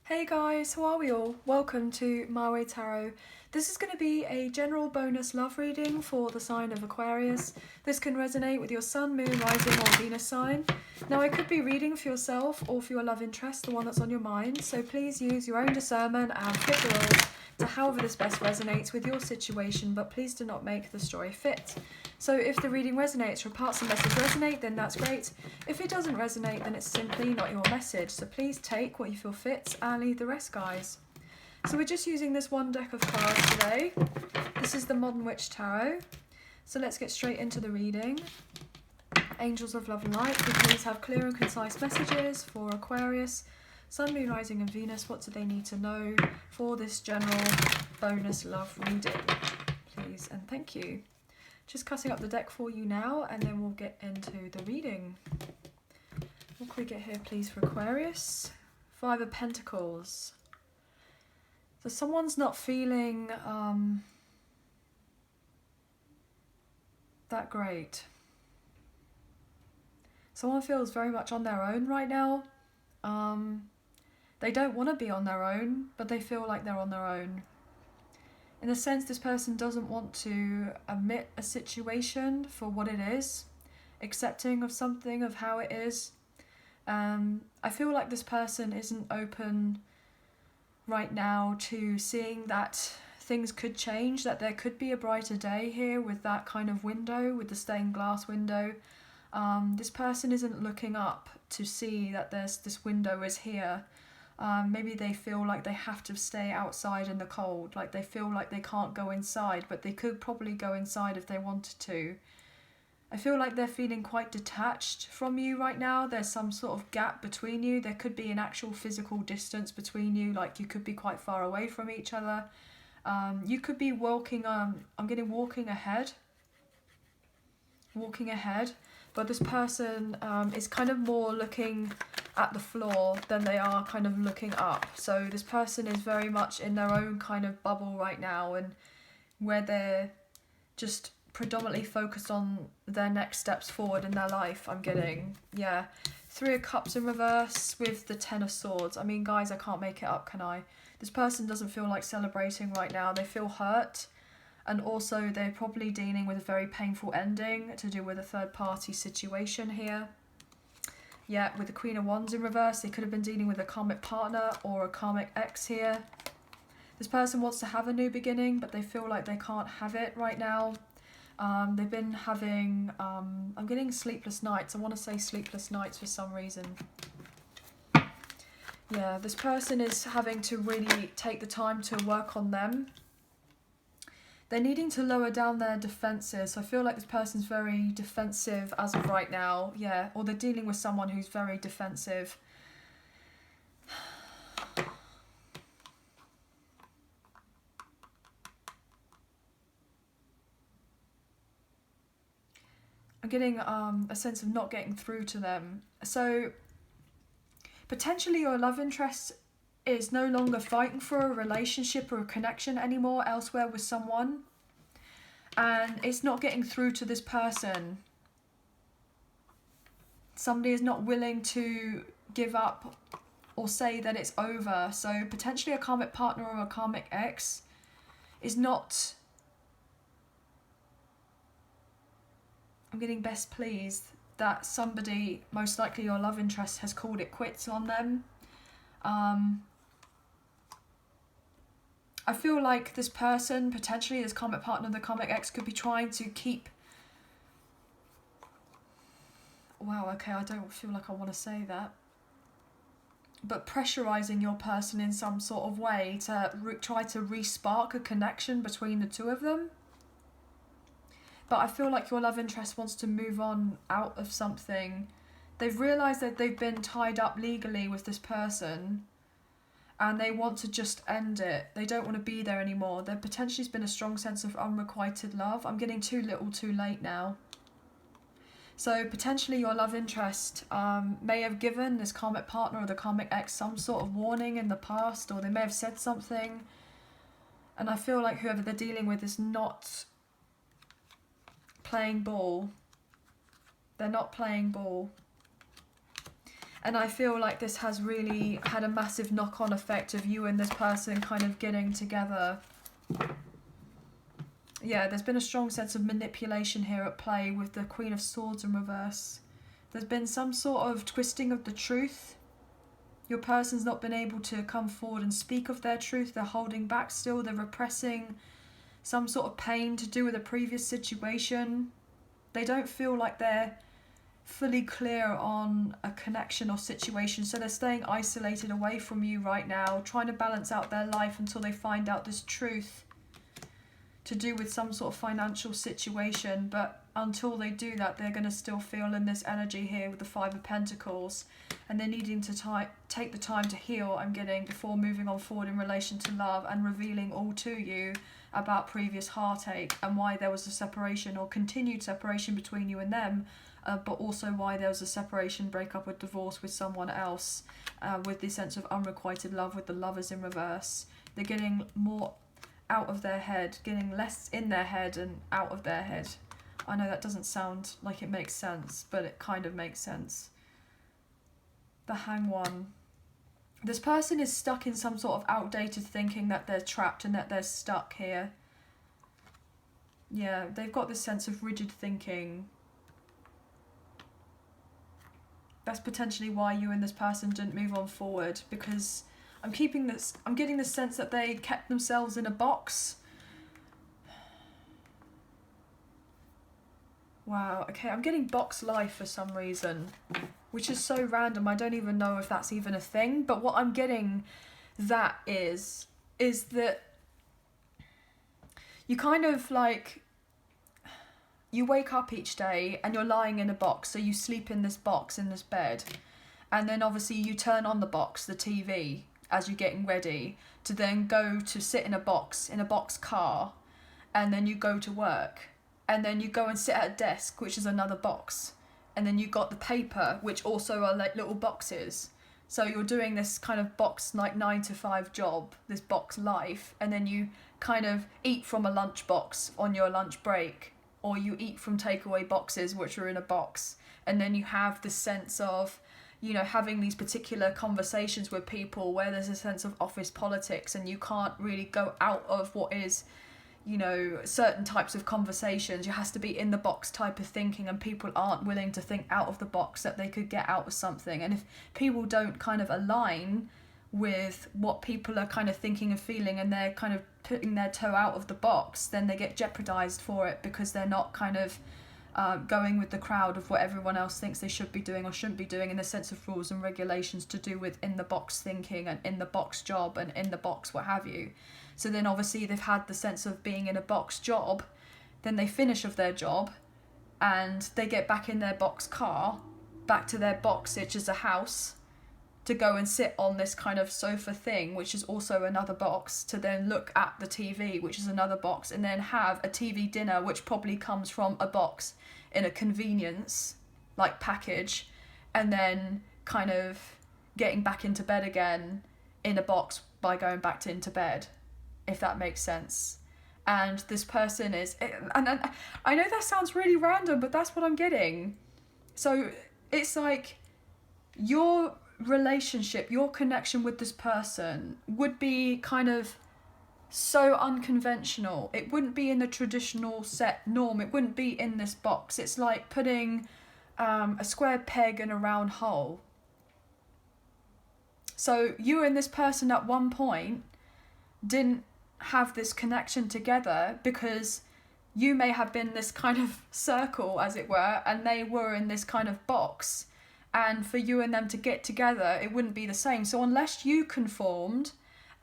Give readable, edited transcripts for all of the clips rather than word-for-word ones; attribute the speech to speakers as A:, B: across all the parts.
A: Hey guys, how are we all? Welcome to My Way Tarot. This is going to be a general bonus love reading for the sign of Aquarius. This can resonate with your sun, moon, rising or Venus sign. Now I could be reading for yourself or for your love interest, the one that's on your mind, so please use your own discernment and flip the roles to however this best resonates with your situation, but please do not make the story fit. So if the reading resonates or parts of the message resonate, then that's great. If it doesn't resonate, then it's simply not your message. So please take what you feel fits and leave the rest, guys. So we're just using this one deck of cards today. This is the Modern Witch Tarot. So let's get straight into the reading. Angels of Love and Light, we please have clear and concise messages for Aquarius, Sun, Moon, Rising and Venus. What do they need to know for this general bonus love reading? Please and thank you. Just cutting up the deck for you now, and then we'll get into the reading. What can we get here, please, for Aquarius? Five of Pentacles. So someone's not feeling that great. Someone feels very much on their own right now. They don't want to be on their own, but they feel like they're on their own. In a sense, this person doesn't want to admit a situation for what it is, accepting of something, of how it is. I feel like this person isn't open right now to seeing that things could change, that there could be a brighter day here with that kind of window, with the stained glass window. This person isn't looking up to see that this window is here. Maybe they feel like they have to stay outside in the cold, like they feel like they can't go inside, but they could probably go inside if they wanted to. I feel like they're feeling quite detached from you right now. There's some sort of gap between you. There could be an actual physical distance between you, like you could be quite far away from each other. You could be walking, I'm getting walking ahead, but this person is kind of more looking at the floor than they are kind of looking up. So this person is very much in their own kind of bubble right now, and where they're just predominantly focused on their next steps forward in their life. I'm getting, yeah, Three of Cups in reverse with the Ten of Swords. I mean, guys, I can't make it up, can I? This person doesn't feel like celebrating right now. They feel hurt. And also they're probably dealing with a very painful ending to do with a third party situation here. Yeah, with the Queen of Wands in reverse, they could have been dealing with a karmic partner or a karmic ex here. This person wants to have a new beginning, but they feel like they can't have it right now. They've been having, I'm getting sleepless nights. I want to say sleepless nights for some reason. Yeah, this person is having to really take the time to work on them. They're needing to lower down their defences. So I feel like this person's very defensive as of right now. Yeah, or they're dealing with someone who's very defensive. I'm getting a sense of not getting through to them. So potentially your love interest is no longer fighting for a relationship or a connection anymore elsewhere with someone, and it's not getting through to this person. Somebody is not willing to give up or say that it's over. So potentially a karmic partner or a karmic ex is not, I'm getting best pleased that somebody, most likely your love interest, has called it quits on them. I feel like this person, potentially this karmic partner, the karmic ex, could be trying to keep... Wow, okay, I don't feel like I want to say that. But pressurizing your person in some sort of way to try to re-spark a connection between the two of them. But I feel like your love interest wants to move on out of something. They've realised that they've been tied up legally with this person, and they want to just end it. They don't want to be there anymore. There potentially has been a strong sense of unrequited love. I'm getting too little too late now. So potentially your love interest may have given this karmic partner or the karmic ex some sort of warning in the past, or they may have said something. And I feel like whoever they're dealing with is not playing ball. They're not playing ball. And I feel like this has really had a massive knock-on effect of you and this person kind of getting together. Yeah, there's been a strong sense of manipulation here at play with the Queen of Swords in reverse. There's been some sort of twisting of the truth. Your person's not been able to come forward and speak of their truth. They're holding back still. They're repressing some sort of pain to do with a previous situation. They don't feel like they're fully clear on a connection or situation, so they're staying isolated away from you right now, trying to balance out their life until they find out this truth to do with some sort of financial situation. But until they do that, they're going to still feel in this energy here with the Five of Pentacles, and they're needing to take the time to heal, I'm getting, before moving on forward in relation to love and revealing all to you about previous heartache and why there was a separation or continued separation between you and them, but also why there was a separation, breakup or divorce with someone else, with this sense of unrequited love with the Lovers in reverse. They're getting more out of their head, getting less in their head and out of their head. I know that doesn't sound like it makes sense, but it kind of makes sense. The Hanged One. This person is stuck in some sort of outdated thinking that they're trapped and that they're stuck here. Yeah, they've got this sense of rigid thinking. That's potentially why you and this person didn't move on forward, because I'm getting this sense that they kept themselves in a box. Wow, okay, I'm getting box life for some reason, which is so random. I don't even know if that's even a thing, but what I'm getting that is that you kind of like, you wake up each day and you're lying in a box, so you sleep in this box, in this bed, and then obviously you turn on the box, the TV, as you're getting ready to then go to sit in a box car, and then you go to work, and then you go and sit at a desk, which is another box, and then you got the paper, which also are like little boxes. So you're doing this kind of box, like 9-to-5 job, this box life, and then you kind of eat from a lunch box on your lunch break, or you eat from takeaway boxes which are in a box, and then you have this sense of, you know, having these particular conversations with people where there's a sense of office politics, and you can't really go out of what is, you know, certain types of conversations. You has to be in the box type of thinking, and people aren't willing to think out of the box that they could get out of something. And if people don't kind of align with what people are kind of thinking and feeling, and they're kind of putting their toe out of the box, then they get jeopardized for it, because they're not kind of going with the crowd of what everyone else thinks they should be doing or shouldn't be doing, in the sense of rules and regulations to do with in the box thinking and in the box job and in the box what have you. So then obviously they've had the sense of being in a box job, then they finish of their job and they get back in their box car, back to their box, which is a house, to go and sit on this kind of sofa thing, which is also another box, to then look at the TV, which is another box, and then have a TV dinner, which probably comes from a box in a convenience like package, and then kind of getting back into bed again in a box by going back into bed, if that makes sense. And this person is, and I know that sounds really random, but that's what I'm getting. So it's like your relationship, your connection with this person would be kind of so unconventional. It wouldn't be in the traditional set norm. It wouldn't be in this box. It's like putting a square peg in a round hole. So you and this person at one point didn't have this connection together, because you may have been this kind of circle, as it were, and they were in this kind of box. And for you and them to get together, it wouldn't be the same. So unless you conformed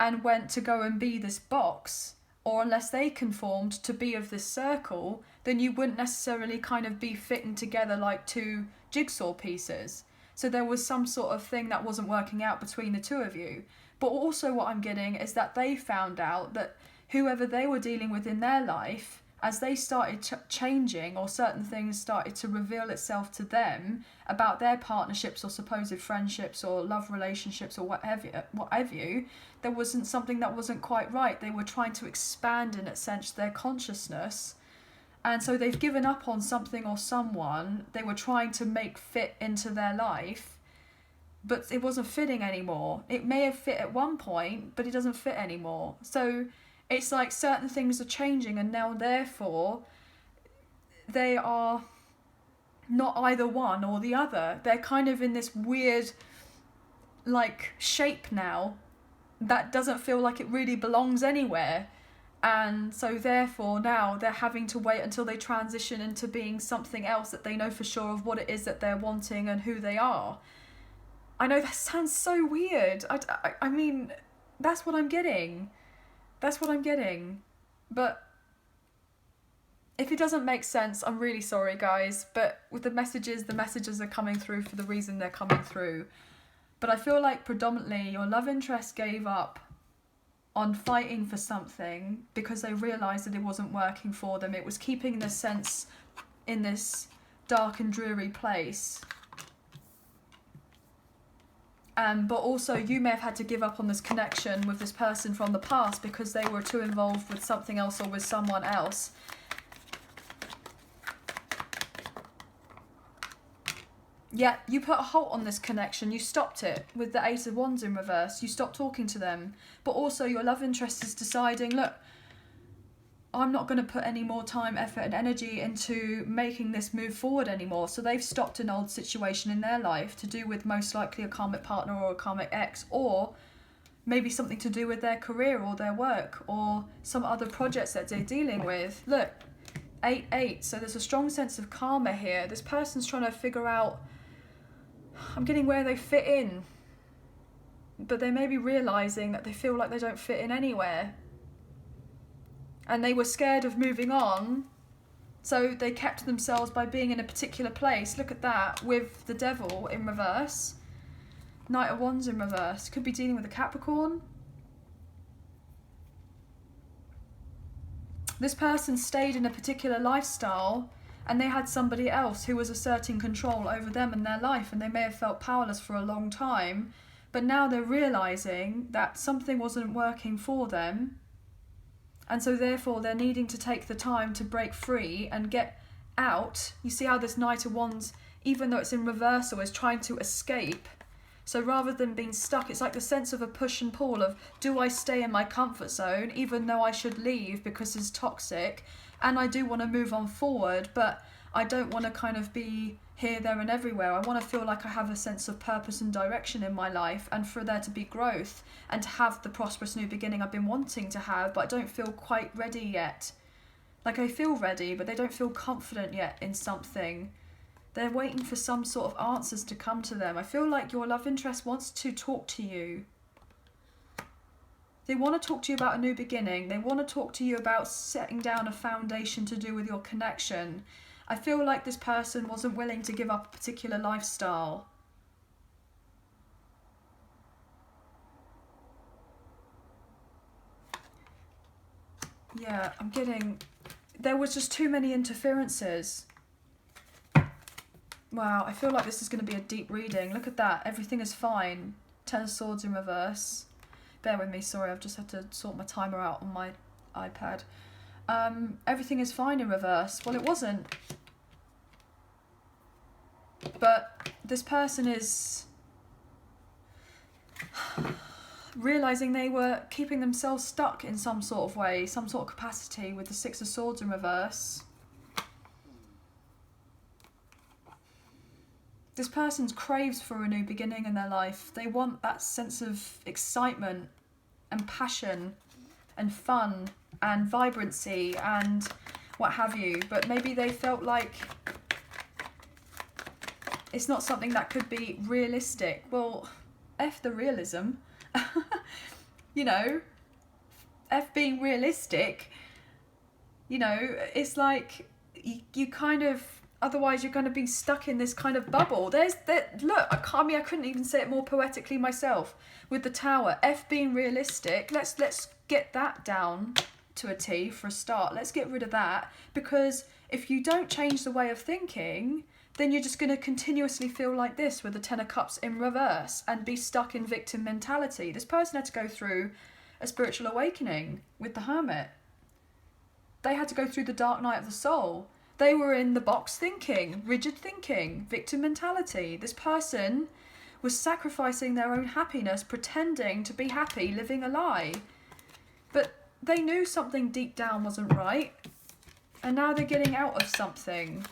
A: and went to go and be this box, or unless they conformed to be of this circle, then you wouldn't necessarily kind of be fitting together like two jigsaw pieces. So there was some sort of thing that wasn't working out between the two of you. But also what I'm getting is that they found out that whoever they were dealing with in their life, as they started changing, or certain things started to reveal itself to them about their partnerships or supposed friendships or love relationships or whatever you, there wasn't something that wasn't quite right. They were trying to expand, in a sense, their consciousness. And so they've given up on something or someone they were trying to make fit into their life. but it wasn't fitting anymore. It may have fit at one point, but it doesn't fit anymore. So it's like certain things are changing, and now therefore they are not either one or the other. They're kind of in this weird like shape now that doesn't feel like it really belongs anywhere. And so therefore now they're having to wait until they transition into being something else that they know for sure of what it is that they're wanting and who they are. I know that sounds so weird. I mean, that's what I'm getting. That's what I'm getting. But if it doesn't make sense, I'm really sorry, guys. But with the messages are coming through for the reason they're coming through. But I feel like predominantly your love interest gave up on fighting for something because they realised that it wasn't working for them. It was keeping the sense in this dark and dreary place. But also you may have had to give up on this connection with this person from the past because they were too involved with something else or with someone else. Yeah, you put a halt on this connection. You stopped it with the Eight of Wands in reverse. You stopped talking to them. But also your love interest is deciding, look, I'm not going to put any more time, effort and energy into making this move forward anymore. So they've stopped an old situation in their life to do with most likely a karmic partner or a karmic ex, or maybe something to do with their career or their work or some other projects that they're dealing with. Look, 8-8. So there's a strong sense of karma here. This person's trying to figure out, I'm getting where they fit in. But they may be realising that they feel like they don't fit in anywhere. And they were scared of moving on, so they kept themselves by being in a particular place. Look at that, with the Devil in reverse. Knight of Wands in reverse. Could be dealing with a Capricorn. This person stayed in a particular lifestyle and they had somebody else who was asserting control over them and their life, and they may have felt powerless for a long time, but now they're realising that something wasn't working for them. And so therefore they're needing to take the time to break free and get out. You see how this Knight of Wands, even though it's in reversal, is trying to escape. So rather than being stuck, it's like the sense of a push and pull of, do I stay in my comfort zone even though I should leave because it's toxic? And I do want to move on forward, but I don't want to kind of be here, there and everywhere. I want to feel like I have a sense of purpose and direction in my life, and for there to be growth and to have the prosperous new beginning I've been wanting to have, but I don't feel quite ready yet. Like I feel ready, but they don't feel confident yet in something. They're waiting for some sort of answers to come to them. I feel like your love interest wants to talk to you. They want to talk to you about a new beginning. They want to talk to you about setting down a foundation to do with your connection. I feel like this person wasn't willing to give up a particular lifestyle. Yeah, I'm getting... There was just too many interferences. Wow, I feel like this is going to be a deep reading. Look at that. Everything is fine. Ten of Swords in reverse. Bear with me, sorry. I've just had to sort my timer out on my iPad. Everything is fine in reverse. Well, it wasn't. But this person is realising they were keeping themselves stuck in some sort of way, some sort of capacity, with the Six of Swords in reverse. This person craves for a new beginning in their life. They want that sense of excitement and passion and fun and vibrancy and what have you. But maybe they felt like it's not something that could be realistic. Well, F the realism. You know, F being realistic. You know, it's like you kind of... Otherwise, you're going to be stuck in this kind of bubble. Look, I couldn't even say it more poetically myself. With the Tower, F being realistic, let's get that down to a T for a start. Let's get rid of that, because if you don't change the way of thinking, then you're just going to continuously feel like this with the Ten of Cups in reverse and be stuck in victim mentality. This person had to go through a spiritual awakening with the Hermit. They had to go through the dark night of the soul. They were in the box thinking, rigid thinking, victim mentality. This person was sacrificing their own happiness, pretending to be happy, living a lie. But they knew something deep down wasn't right, and now they're getting out of something.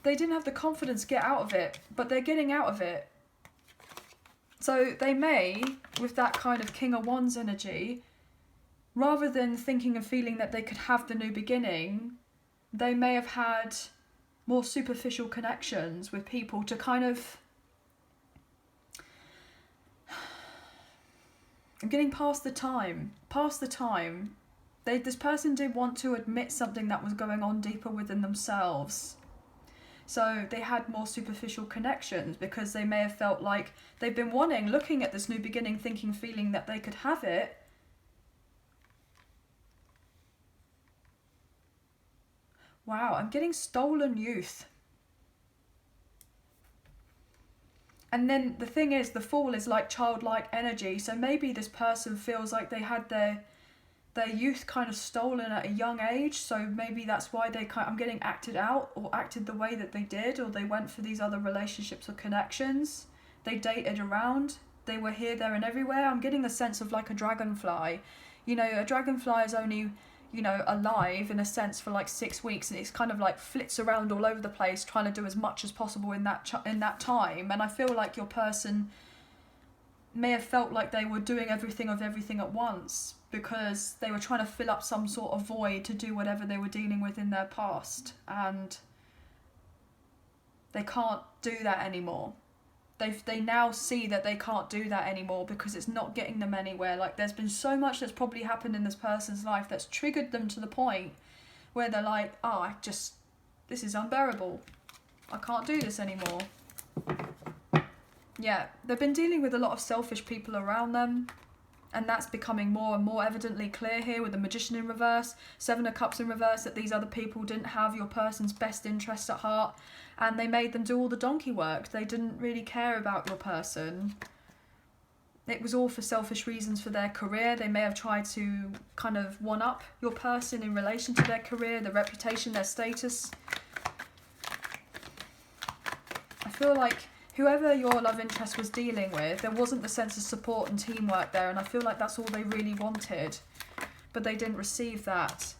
A: They didn't have the confidence to get out of it, but they're getting out of it. So they may, with that kind of King of Wands energy, rather than thinking and feeling that they could have the new beginning, they may have had more superficial connections with people to kind of... I'm getting past the time. This person did want to admit something that was going on deeper within themselves. So they had more superficial connections because they may have felt like they've been looking at this new beginning, thinking, feeling that they could have it. Wow, I'm getting stolen youth. And then the thing is, the Fool is like childlike energy. So maybe this person feels like they had their youth kind of stolen at a young age. So maybe that's why I'm getting acted out, or acted the way that they did, or they went for these other relationships or connections. They dated around. They were here, there and everywhere. I'm getting the sense of like a dragonfly. You know, a dragonfly is only, you know, alive in a sense for like 6 weeks, and it's kind of like flits around all over the place trying to do as much as possible in that time. And I feel like your person may have felt like they were doing everything at once because they were trying to fill up some sort of void to do whatever they were dealing with in their past, and they can't do that anymore. They now see that they can't do that anymore because it's not getting them anywhere. Like, there's been so much that's probably happened in this person's life that's triggered them to the point where they're like, this is unbearable. I can't do this anymore. Yeah, they've been dealing with a lot of selfish people around them, and that's becoming more and more evidently clear here with the Magician in reverse, 7 of Cups in reverse, that these other people didn't have your person's best interest at heart, and they made them do all the donkey work. They didn't really care about your person. It was all for selfish reasons for their career. They may have tried to kind of one-up your person in relation to their career, their reputation, their status. I feel like whoever your love interest was dealing with, there wasn't the sense of support and teamwork there, and I feel like that's all they really wanted, but they didn't receive that.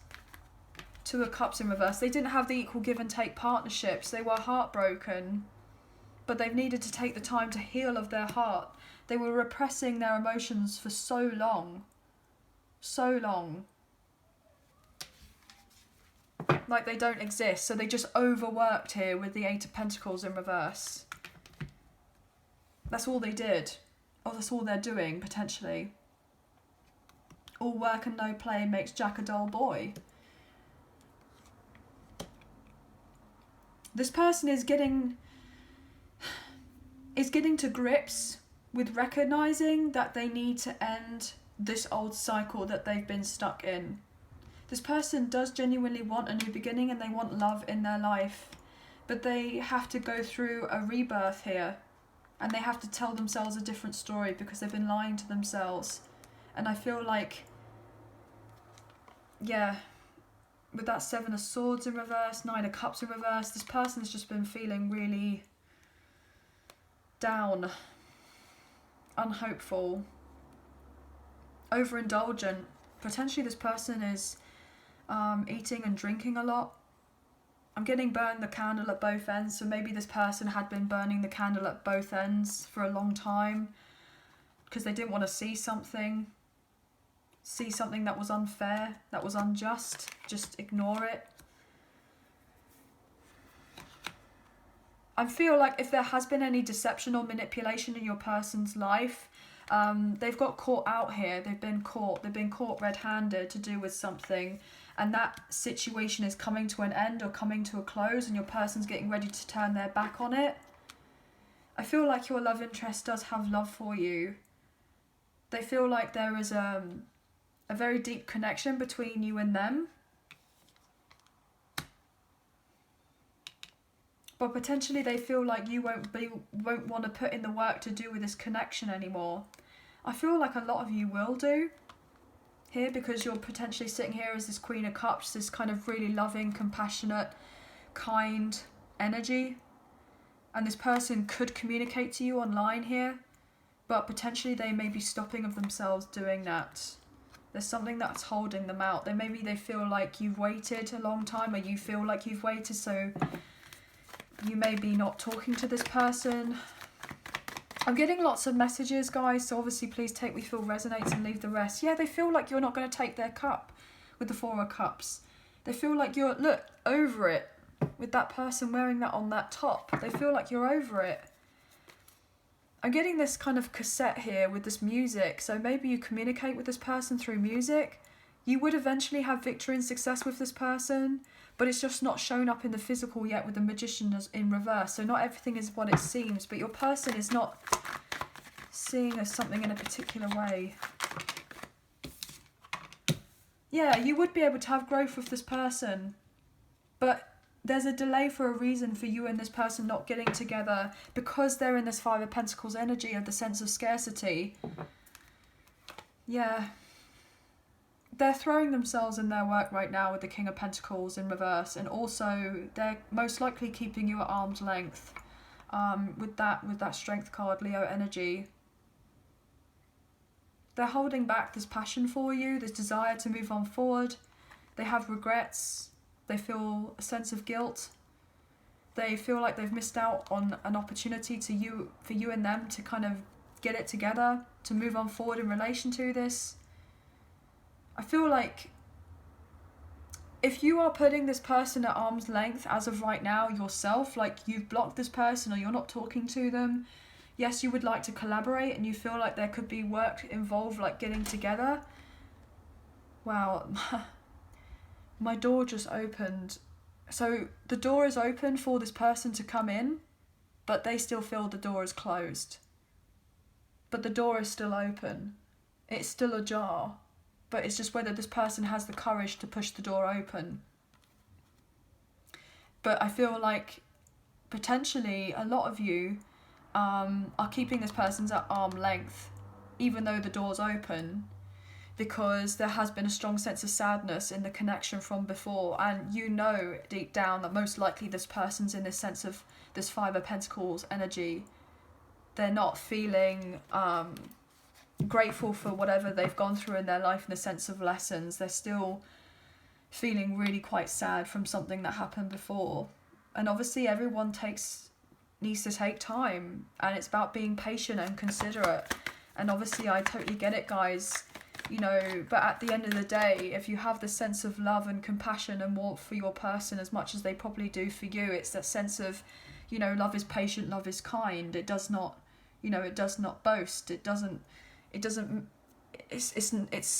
A: 2 of Cups in reverse. They didn't have the equal give and take partnerships. They were heartbroken, but they've needed to take the time to heal of their heart. They were repressing their emotions for so long. So long. Like they don't exist, so they just overworked here with the 8 of Pentacles in reverse. That's all they did. Or that's all they're doing, potentially. All work and no play makes Jack a dull boy. This person is getting to grips with recognizing that they need to end this old cycle that they've been stuck in. This person does genuinely want a new beginning and they want love in their life, but they have to go through a rebirth here, and they have to tell themselves a different story because they've been lying to themselves. And I feel like, yeah, with that 7 of Swords in reverse, 9 of Cups in reverse, this person's just been feeling really down, unhopeful, overindulgent. Potentially this person is eating and drinking a lot. I'm getting burn the candle at both ends, so maybe this person had been burning the candle at both ends for a long time because they didn't want to see something that was unfair, that was unjust. Just ignore it. I feel like if there has been any deception or manipulation in your person's life, they've got caught out here. They've been caught red-handed to do with something, and that situation is coming to an end or coming to a close, and your person's getting ready to turn their back on it. I feel like your love interest does have love for you. They feel like there is a very deep connection between you and them. But potentially they feel like you won't want to put in the work to do with this connection anymore. I feel like a lot of you will do here, because you're potentially sitting here as this Queen of Cups, this kind of really loving, compassionate, kind energy. And this person could communicate to you online here, but potentially they may be stopping of themselves doing that. There's something that's holding them out. Maybe they feel like you've waited a long time, or you feel like you've waited, so you may be not talking to this person. I'm getting lots of messages, guys, so obviously please take what you feel resonates and leave the rest. Yeah, they feel like you're not going to take their cup with the Four of Cups. They feel like you're, look, over it with that person wearing that on that top. They feel like you're over it. I'm getting this kind of cassette here with this music, so maybe you communicate with this person through music. You would eventually have victory and success with this person, but it's just not shown up in the physical yet with the Magician in reverse. So not everything is what it seems, but your person is not seeing as something in a particular way. Yeah, you would be able to have growth with this person, but there's a delay for a reason for you and this person not getting together, because they're in this Five of Pentacles energy of the sense of scarcity. Yeah. They're throwing themselves in their work right now with the King of Pentacles in reverse, and also they're most likely keeping you at arm's length with that Strength card, Leo energy. They're holding back this passion for you, this desire to move on forward. They have regrets. They feel a sense of guilt. They feel like they've missed out on an opportunity for you and them to kind of get it together, to move on forward in relation to this. I feel like if you are putting this person at arm's length as of right now yourself, like you've blocked this person or you're not talking to them, yes, you would like to collaborate and you feel like there could be work involved, like getting together. Wow. My door just opened. So the door is open for this person to come in, but they still feel the door is closed. But the door is still open. It's still ajar. But it's just whether this person has the courage to push the door open. But I feel like potentially a lot of you are keeping this person's at arm's length, even though the door's open, because there has been a strong sense of sadness in the connection from before, and you know deep down that most likely this person's in this sense of this Five of Pentacles energy. They're not feeling grateful for whatever they've gone through in their life in the sense of lessons. They're still feeling really quite sad from something that happened before. And obviously everyone needs to take time, and it's about being patient and considerate. And obviously I totally get it, guys. You know, but at the end of the day, if you have the sense of love and compassion and warmth for your person as much as they probably do for you, it's that sense of, you know, love is patient, love is kind. It does not, you know, it does not boast. It's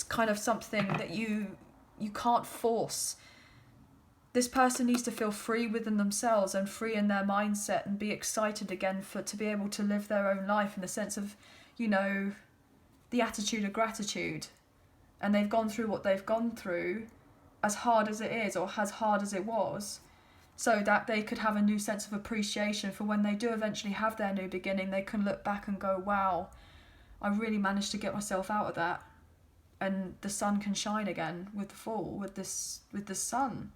A: kind of something that you can't force. This person needs to feel free within themselves and free in their mindset and be excited again to be able to live their own life in the sense of, you know, the attitude of gratitude. And they've gone through what they've gone through, as hard as it is or as hard as it was, so that they could have a new sense of appreciation for when they do eventually have their new beginning. They can look back and go, wow, I really managed to get myself out of that. And the sun can shine again with the Fool, with the sun.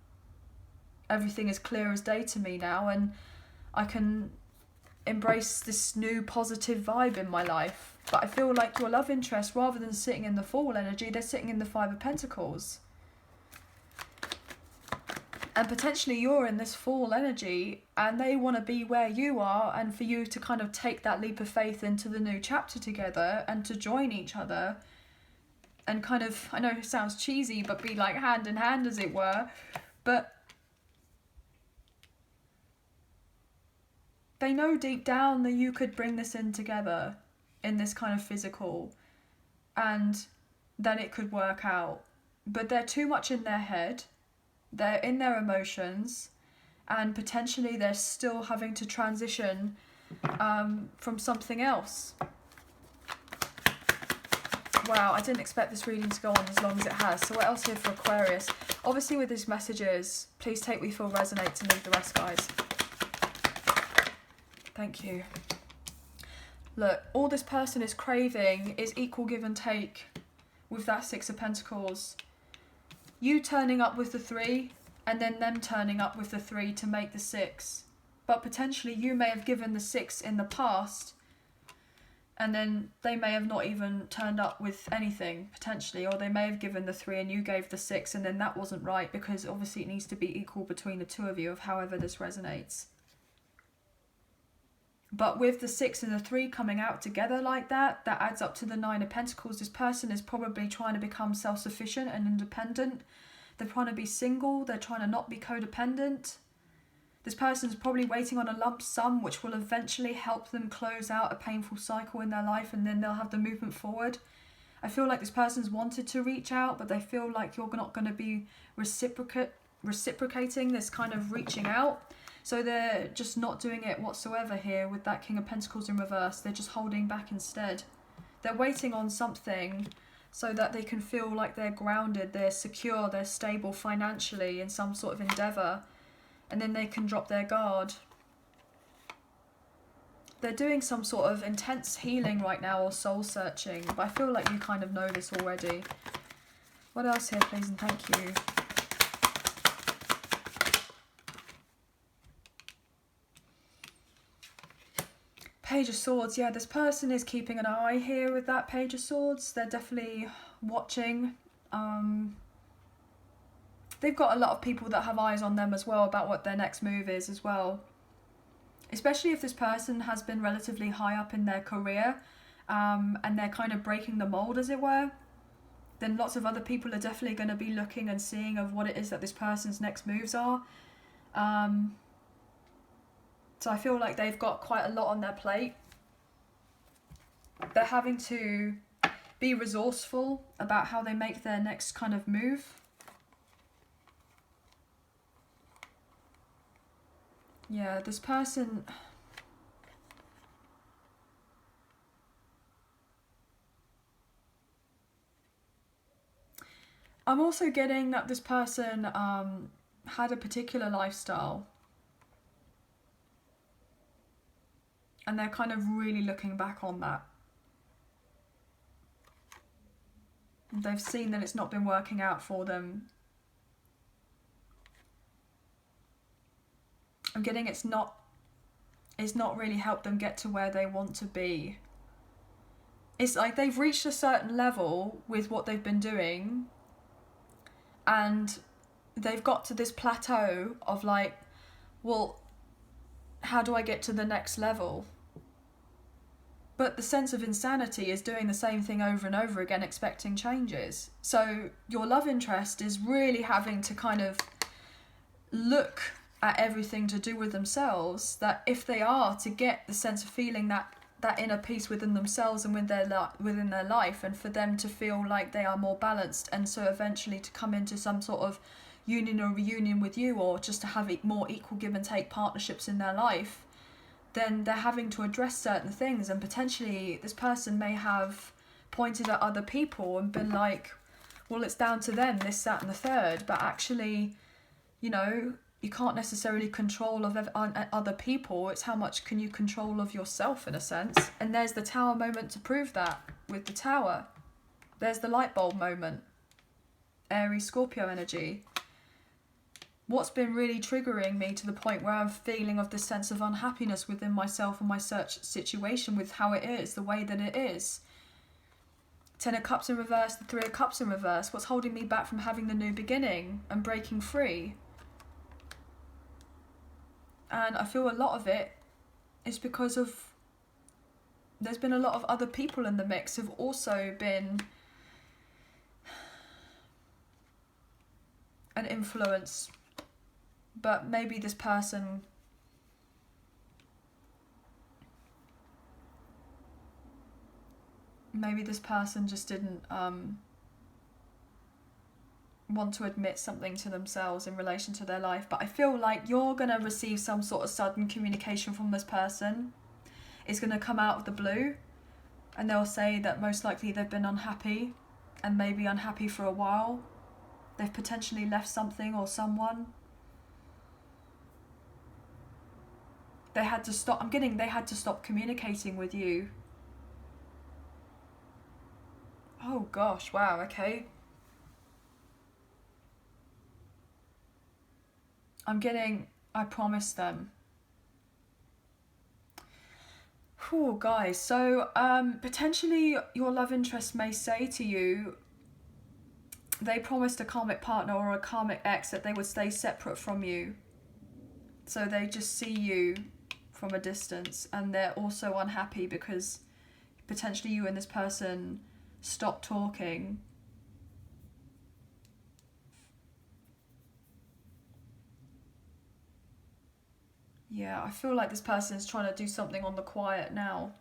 A: Everything is clear as day to me now, and I can embrace this new positive vibe in my life. But I feel like your love interest, rather than sitting in the Fool energy, they're sitting in the Five of Pentacles. And potentially you're in this Fool energy and they want to be where you are, and for you to kind of take that leap of faith into the new chapter together and to join each other and kind of, I know it sounds cheesy, but be like hand in hand as it were. But they know deep down that you could bring this in together in this kind of physical, and then it could work out. But they're too much in their head. They're in their emotions, and potentially they're still having to transition from something else. Wow, I didn't expect this reading to go on as long as it has. So what else here for Aquarius? Obviously with these messages, please take what you feel resonates and leave the rest, guys. Thank you. Look, all this person is craving is equal give and take with that Six of Pentacles. You turning up with the 3 and then them turning up with the 3 to make the 6. but potentially you may have given the 6 in the past, and then they may have not even turned up with anything, potentially, or they may have given the 3 and you gave the 6, and then that wasn't right, because obviously it needs to be equal between the two of you, of however this resonates. But with the 6 and the 3 coming out together like that, that adds up to the 9 of Pentacles. This person is probably trying to become self-sufficient and independent. They're trying to be single. They're trying to not be codependent. This person's probably waiting on a lump sum, which will eventually help them close out a painful cycle in their life, and then they'll have the movement forward. I feel like this person's wanted to reach out, but they feel like you're not going to be reciprocating this kind of reaching out. So they're just not doing it whatsoever here with that King of Pentacles in reverse. They're just holding back instead. They're waiting on something so that they can feel like they're grounded, they're secure, they're stable financially in some sort of endeavour. And then they can drop their guard. They're doing some sort of intense healing right now, or soul searching. But I feel like you kind of know this already. What else here, please and thank you? Page of Swords. Yeah, this person is keeping an eye here with that Page of Swords. They're definitely watching. They've got a lot of people that have eyes on them as well about what their next move is as well. Especially if this person has been relatively high up in their career, and they're kind of breaking the mold, as it were. Then lots of other people are definitely going to be looking and seeing of what it is that this person's next moves are. So I feel like they've got quite a lot on their plate. They're having to be resourceful about how they make their next kind of move. Yeah, this person... I'm also getting that this person had a particular lifestyle. And they're kind of really looking back on that. They've seen that it's not been working out for them. I'm getting it's not really helped them get to where they want to be. It's like they've reached a certain level with what they've been doing, and they've got to this plateau of like, well, how do I get to the next level? But the sense of insanity is doing the same thing over and over again, expecting changes. So your love interest is really having to kind of look at everything to do with themselves, that if they are to get the sense of feeling that inner peace within themselves and within their life, and for them to feel like they are more balanced, and so eventually to come into some sort of union or reunion with you, or just to have more equal give and take partnerships in their life, then they're having to address certain things. And potentially this person may have pointed at other people and been like, well, it's down to them, this, that and the third. But actually, you know, you can't necessarily control of other people. It's how much can you control of yourself, in a sense. And there's the Tower moment to prove that with the Tower. There's the light bulb moment. Aries, Scorpio energy. What's been really triggering me to the point where I'm feeling of this sense of unhappiness within myself and my search situation with how it is, the way that it is. 10 of Cups in reverse, the 3 of Cups in reverse. What's holding me back from having the new beginning and breaking free? And I feel a lot of it is because of, there's been a lot of other people in the mix who've also been an influence. But maybe this person just didn't want to admit something to themselves in relation to their life. But I feel like you're going to receive some sort of sudden communication from this person. It's going to come out of the blue, and they'll say that most likely they've been unhappy, and maybe unhappy for a while. They've potentially left something or someone. They had to stop. They had to stop communicating with you. Oh gosh, wow, okay. I'm getting, I promised them. Cool, guys. So potentially your love interest may say to you, they promised a karmic partner or a karmic ex that they would stay separate from you. So they just see you from a distance, and they're also unhappy because potentially you and this person stopped talking. Yeah, I feel like this person is trying to do something on the quiet now.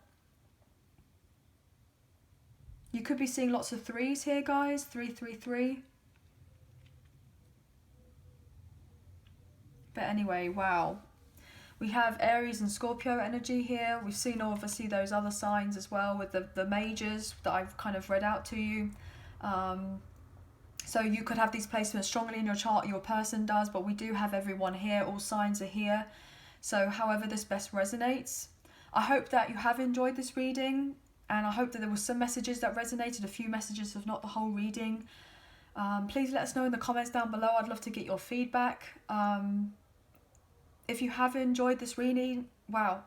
A: You could be seeing lots of threes here, guys. 333. But anyway, wow. We have Aries and Scorpio energy here. We've seen obviously those other signs as well with the majors that I've kind of read out to you. So you could have these placements strongly in your chart, your person does, but we do have everyone here. All signs are here. So however this best resonates. I hope that you have enjoyed this reading, and I hope that there were some messages that resonated, a few messages, if not the whole reading. Please let us know in the comments down below. I'd love to get your feedback. If you have enjoyed this reading, wow.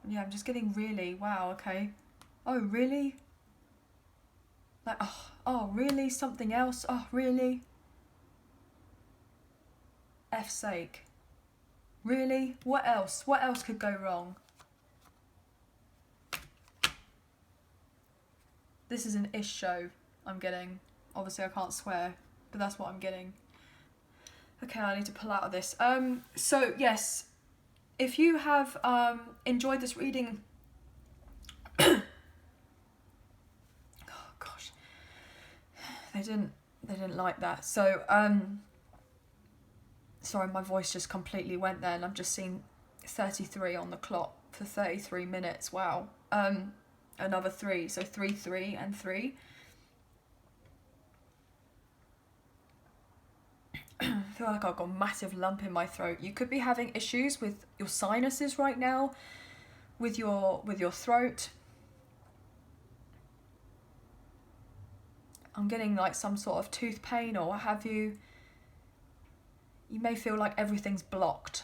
A: Yeah, I'm just getting really, wow, okay. Oh, really? Like, oh, really? Something else? Oh, really? F's sake. Really? What else? What else could go wrong? This is an ish show I'm getting. Obviously I can't swear, but that's what I'm getting. Okay, I need to pull out of this. So yes, if you have enjoyed this reading, oh gosh, they didn't like that. So sorry, my voice just completely went there, and I'm just seeing 33 on the clock for 33 minutes. Wow. Another 3, so 3, 3, and 3. I feel like I've got a massive lump in my throat. You could be having issues with your sinuses right now, with your throat. I'm getting like some sort of tooth pain or what have you. You may feel like everything's blocked.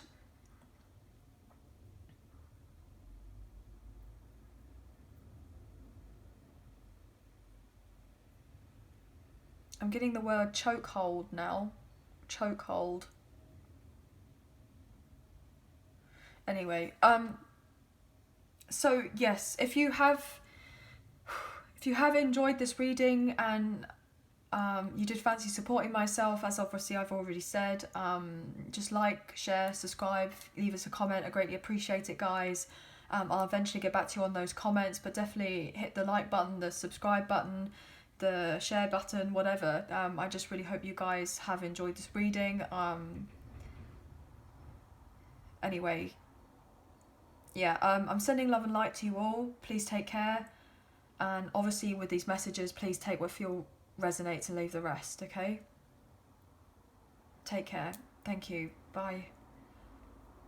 A: I'm getting the word chokehold now. Chokehold. Anyway, so yes, if you have enjoyed this reading and you did fancy supporting myself, as obviously I've already said, just like, share, subscribe, leave us a comment. I greatly appreciate it, guys. I'll eventually get back to you on those comments, but definitely hit the like button, the subscribe button, the share button, whatever. I just really hope you guys have enjoyed this reading. Anyway, yeah, I'm sending love and light to you all. Please take care, and obviously with these messages, please take what feel resonates and leave the rest. Okay, take care. Thank you. Bye.